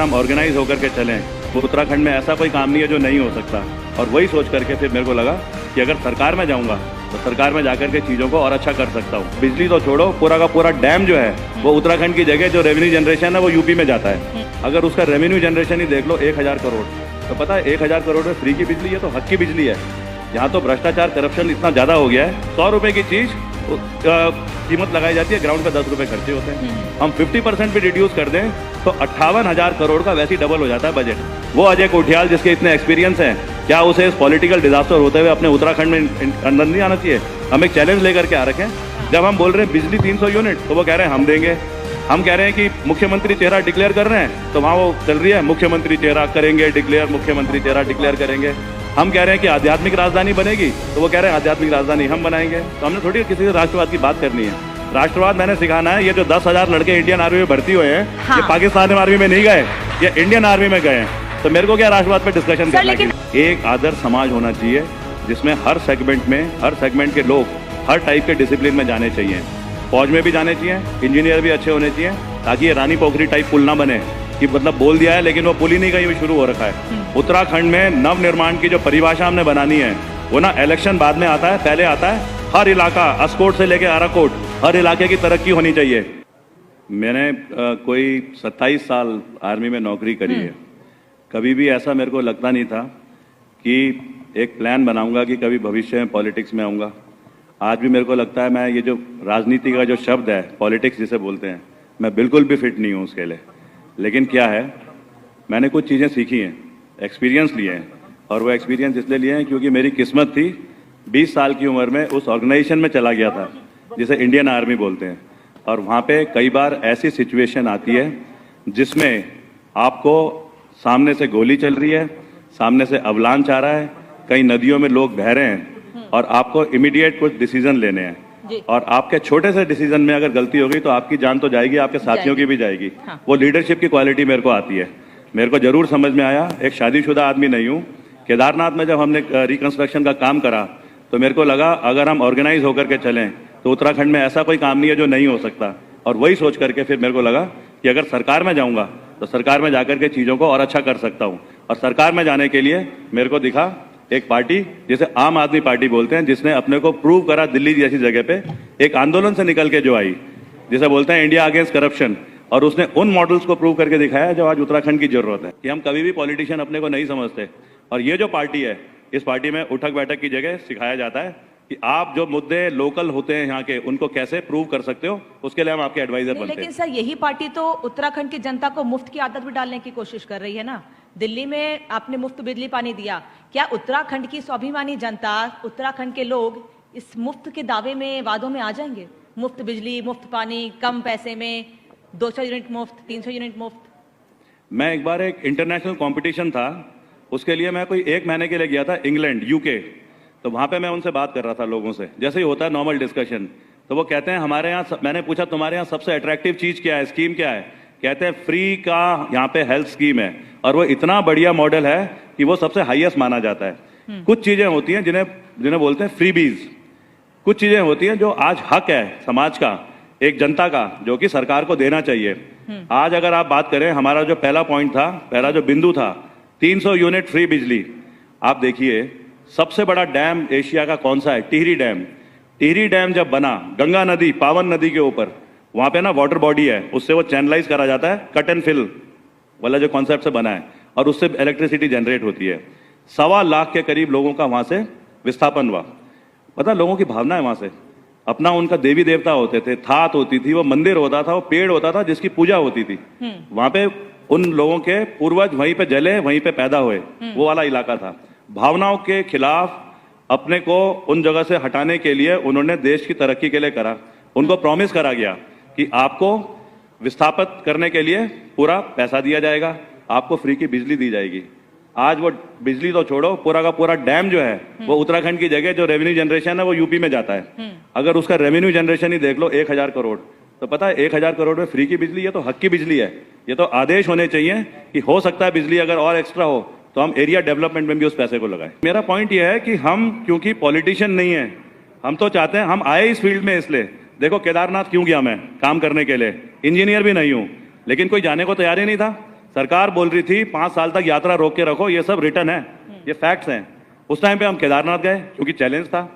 हम ऑर्गेनाइज होकर के चलें वो उत्तराखंड में ऐसा कोई काम नहीं है जो नहीं हो सकता। और वही सोच करके फिर मेरे को लगा कि अगर सरकार में जाऊंगा तो सरकार में जाकर के चीज़ों को और अच्छा कर सकता हूँ। बिजली तो छोड़ो, पूरा का पूरा डैम जो है वो उत्तराखंड की जगह जो रेवेन्यू जनरेशन है वो यूपी में जाता है। अगर उसका रेवेन्यू जनरेशन ही देख लो 1000 करोड़, तो पता है 1000 करोड़ में फ्री की बिजली है तो हक की बिजली है। यहाँ तो भ्रष्टाचार करप्शन इतना ज़्यादा हो गया है, 100 रुपये की चीज़ कीमत लगाई जाती है, ग्राउंड पे 10 रुपये खर्चे होते हैं। हम 50% भी रिड्यूस कर दें तो 58,000 करोड़ का वैसे ही डबल हो जाता है बजट। वो अजय कोठियाल जिसके इतने एक्सपीरियंस हैं, क्या उसे इस पॉलिटिकल डिजास्टर होते हुए अपने उत्तराखंड में अंदर नहीं आना चाहिए? हम एक चैलेंज लेकर के आ रखे हैं। जब हम बोल रहे हैं बिजली 300 यूनिट तो वो कह रहे हैं हम देंगे। हम कह रहे हैं कि मुख्यमंत्री चेहरा डिक्लेयर कर रहे हैं तो वहाँ वो चल रही है मुख्यमंत्री चेहरा करेंगे डिक्लेयर, मुख्यमंत्री चेहरा डिक्लेयर करेंगे। हम कह रहे हैं कि आध्यात्मिक राजधानी बनेगी तो वो कह रहे हैं आध्यात्मिक राजधानी हम बनाएंगे। तो हमने थोड़ी किसी से राष्ट्रवाद की बात करनी है। राष्ट्रवाद मैंने सिखाना है। ये जो 10,000 लड़के इंडियन आर्मी में भर्ती हुए हैं, ये पाकिस्तान आर्मी में नहीं गए, ये इंडियन आर्मी में गए हैं। तो मेरे को क्या राष्ट्रवाद पे डिस्कशन करना है? एक आदर्श समाज होना चाहिए जिसमें हर सेगमेंट के लोग हर टाइप के डिसिप्लिन में जाने चाहिए। फौज में भी जाने चाहिए, इंजीनियर भी अच्छे होने चाहिए, ताकि ये रानी पोखरी टाइप पुल ना बने कि मतलब बोल दिया है लेकिन वो पुल ही नहीं कहीं भी शुरू हो रखा है। उत्तराखंड में नव निर्माण की जो परिभाषा हमने बनानी है वो ना इलेक्शन बाद में आता है, पहले आता है हर इलाका, अस्कोट से लेके आराकोट, हर इलाके की तरक्की होनी चाहिए। मैंने कोई 27 साल आर्मी में नौकरी करी है। कभी भी ऐसा मेरे को लगता नहीं था कि एक प्लान बनाऊंगा कि कभी भविष्य में पॉलिटिक्स में आऊँगा। आज भी मेरे को लगता है मैं ये जो राजनीति का जो शब्द है पॉलिटिक्स जिसे बोलते हैं, मैं बिल्कुल भी फिट नहीं हूँ उसके लिए। लेकिन क्या है, मैंने कुछ चीज़ें सीखी हैं, एक्सपीरियंस लिए हैं, और वो एक्सपीरियंस इसलिए लिए हैं क्योंकि मेरी किस्मत थी 20 साल की उम्र में उस ऑर्गेनाइजेशन में चला गया था जिसे इंडियन आर्मी बोलते हैं। और वहाँ पे कई बार ऐसी सिचुएशन आती है जिसमें आपको सामने से गोली चल रही है, सामने से अवलांच आ रहा है, कई नदियों में लोग बह रहे हैं और आपको इमीडिएट कुछ डिसीजन लेने हैं। और आपके छोटे से डिसीजन में अगर गलती हो गई तो आपकी जान तो जाएगी, आपके साथियों की भी जाएगी। हाँ। वो लीडरशिप की क्वालिटी मेरे को आती है। मेरे को जरूर समझ में आया, एक शादीशुदा आदमी नहीं हूँ। केदारनाथ में जब हमने रिकंस्ट्रक्शन का काम करा तो मेरे को लगा अगर हम ऑर्गेनाइज होकर के चलें तो उत्तराखंड में ऐसा कोई काम नहीं है जो नहीं हो सकता। और वही सोच करके फिर मेरे को लगा कि अगर सरकार में जाऊंगा तो सरकार में जाकर के चीज़ों को और अच्छा कर सकता हूँ। और सरकार में जाने के लिए मेरे को दिखा एक पार्टी जिसे आम आदमी पार्टी बोलते हैं, जिसने अपने को प्रूव करा दिल्ली जैसी जगह पे एक आंदोलन से निकल के जो आई, जिसे बोलते हैं इंडिया अगेंस्ट करप्शन। और उसने उन मॉडल्स को प्रूव करके दिखाया जो आज उत्तराखंड की जरूरत है। कि हम कभी भी पॉलिटिशियन अपने को नहीं समझते, और ये जो पार्टी है इस पार्टी में उठक बैठक की जगह सिखाया जाता है कि आप जो मुद्दे लोकल होते हैं यहाँ के उनको कैसे प्रूव कर सकते हो, उसके लिए हम आपके एडवाइजर बनते हैं। लेकिन सर यही पार्टी तो उत्तराखंड की जनता को मुफ्त की आदत भी डालने की कोशिश कर रही है ना। दिल्ली में आपने मुफ्त बिजली पानी दिया, क्या उत्तराखंड की स्वाभिमानी जनता, उत्तराखंड के लोग इस मुफ्त के दावे में, वादों में आ जाएंगे? मुफ्त बिजली, मुफ्त पानी, कम पैसे में 200 यूनिट मुफ्त, 300 यूनिट मुफ्त। मैं एक बार एक इंटरनेशनल कंपटीशन था, उसके लिए मैं कोई 1 महीने के लिए गया था इंग्लैंड, यूके। तो वहाँ पे मैं उनसे बात कर रहा था लोगों से, जैसे ही होता है नॉर्मल डिस्कशन। तो वो कहते हैं हमारे यहाँ, मैंने पूछा तुम्हारे यहाँ सबसे अट्रैक्टिव चीज़ क्या है, स्कीम क्या है? कहते हैं फ्री का यहाँ पे हेल्थ स्कीम है, और वो इतना बढ़िया मॉडल है कि वो सबसे हाईएस्ट माना जाता है। कुछ चीज़ें होती हैं जिन्हें बोलते हैं फ्रीबीज। कुछ चीज़ें होती हैं जो आज हक है समाज का, एक जनता का, जो कि सरकार को देना चाहिए। आज अगर आप बात करें, हमारा जो पहला पॉइंट था, पहला जो बिंदु था 300 यूनिट फ्री बिजली। आप देखिए सबसे बड़ा डैम एशिया का कौन सा है? टिहरी डैम। टिहरी डैम जब बना गंगा नदी, पावन नदी के ऊपर, वहां पे ना वाटर बॉडी है, उससे वो चैनलाइज करा जाता है, कट एंड फिल वाला जो कॉन्सेप्ट से बना है, और उससे इलेक्ट्रिसिटी जनरेट होती है। 1.25 लाख के करीब लोगों का वहां से विस्थापन हुआ। पता लोगों की भावना है वहां से, अपना उनका देवी देवता होते थे, थात होती थी, वो मंदिर होता था, वो पेड़ होता था जिसकी पूजा होती थी। वहां पे उन लोगों के पूर्वज वहीं पे जले, वहीं पे पैदा हुए, वो वाला इलाका था। भावनाओं के खिलाफ अपने को उन जगह से हटाने के लिए उन्होंने देश की तरक्की के लिए करा। उनको प्रॉमिस करा गया कि आपको विस्थापित करने के लिए पूरा पैसा दिया जाएगा, आपको फ्री की बिजली दी जाएगी। आज वो बिजली तो छोड़ो, पूरा का पूरा डैम जो है वो उत्तराखंड की जगह जो रेवेन्यू जनरेशन है वो यूपी में जाता है। अगर उसका रेवेन्यू जनरेशन ही देख लो 1000 करोड़, तो पता है 1000 करोड़ में फ्री की बिजली है तो हक की बिजली है। ये तो आदेश होने चाहिए कि हो सकता है बिजली अगर और एक्स्ट्रा हो तो हम एरिया डेवलपमेंट में भी उस पैसे को लगाएं। मेरा पॉइंट यह है कि हम क्योंकि पॉलिटिशियन नहीं है, हम तो चाहते हैं, हम आए इस फील्ड में इसलिए, देखो केदारनाथ क्यों गया मैं काम करने के लिए, इंजीनियर भी नहीं हूं, लेकिन कोई जाने को तैयार ही नहीं था। सरकार बोल रही थी 5 साल तक यात्रा रोक के रखो, ये सब रिटर्न है, ये फैक्ट्स हैं। उस टाइम पे हम केदारनाथ गए क्योंकि चैलेंज था।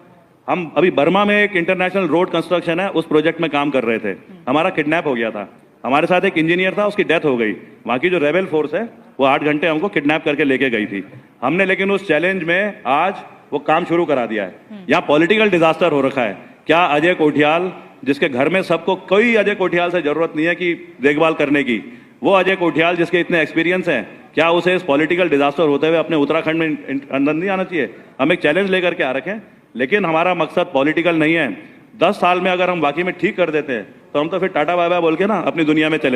हम अभी बर्मा में एक इंटरनेशनल रोड कंस्ट्रक्शन है, उस प्रोजेक्ट में काम कर रहे थे, हमारा किडनैप हो गया था। हमारे साथ एक इंजीनियर था, उसकी डेथ हो गई। वहाँ की जो रेबेल फोर्स है वो 8 घंटे हमको किडनैप करके लेके गई थी। हमने लेकिन उस चैलेंज में आज वो काम शुरू करा दिया है। यहाँ पॉलिटिकल डिजास्टर हो रखा है। क्या अजय कोठियाल, जिसके घर में सबको, कोई अजय कोठियाल से जरूरत नहीं है कि देखभाल करने की, वो अजय कोठियाल जिसके इतने एक्सपीरियंस हैं, क्या उसे इस पॉलिटिकल डिजास्टर होते हुए अपने उत्तराखंड में अंदर नहीं आना चाहिए? हम एक चैलेंज लेकर के आ रखे हैं, लेकिन हमारा मकसद पॉलिटिकल नहीं है। 10 साल में अगर हम वाकई में ठीक कर देते हैं तो हम तो फिर टाटा बाय बाय बोल के ना अपनी दुनिया में चले